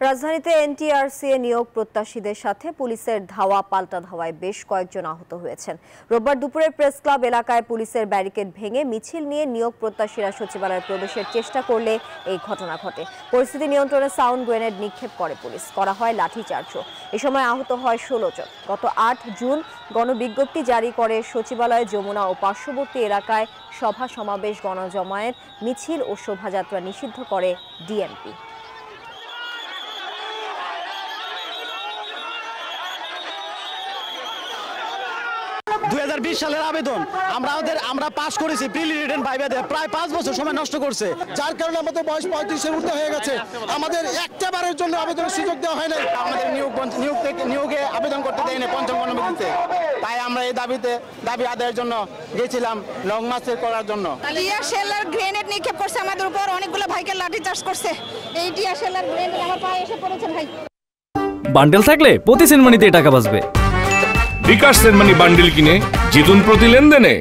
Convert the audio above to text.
রাজধানীতে এনটিআরসি নিয়োগ প্রত্যাশীদের সাথে পুলিশের ধাওয়া পাল্টা ধাওয়ায় বেশ কয়েকজন আহত হয়েছেন। রোববার দুপুরে প্রেস ক্লাব এলাকায় পুলিশের ব্যারিকেড ভেঙে মিছিল নিয়ে নিয়োগ প্রত্যাশীরা সচিবালয়ে প্রবেশের চেষ্টা করলে এই ঘটনা ঘটে। পরিস্থিতি নিয়ন্ত্রণে সাউন্ড গ্রেনেড নিক্ষেপ করে পুলিশ, করা হয় লাঠিচার্জও। এ সময় আহত হয় 16 জন। গত 8 জুন গণবিজ্ঞপ্তি জারি করে সচিবালয়, যমুনা ও পার্শ্ববর্তী এলাকায় সভা সমাবেশ, গণজমায়েত, মিছিল ও শোভাযাত্রা নিষিদ্ধ করে ডিএমপি। 2020 সালের আবেদন আমরা পাস করেছি, প্রিলি রিটেন ভাইবা প্রায় 5 বছর সময় নষ্ট করছে, যার কারণে আমাদের বয়স 35-এর ঊর্ধ্বে হয়ে গেছে। আমাদের একটাবারের জন্য আবেদনের সুযোগ দেওয়া হয় নাই। আমাদের নিয়োগে আবেদন করতে দেয়নি পঞ্চম গণবিজ্ঞপ্তিতে। তাই আমরা এই দাবি আদায়ের জন্য গেছিলাম লং মার্চ করার জন্য। টিয়ার শেলার গ্রেনেড নিক্ষেপ করছে আমাদের উপর, অনেকগুলো ভাইকে লাঠি চার্জ করছে। এই টিয়ার শেলার গ্রেনেড আমার পায়ে এসে পড়েছে ভাই। বান্ডেল থাকলে প্রতি সেনমানিতে টাকা বাঁচবে। বিকাশ সেনমানি বান্ডিল কিনে জিতুন প্রতি লেনদেনে।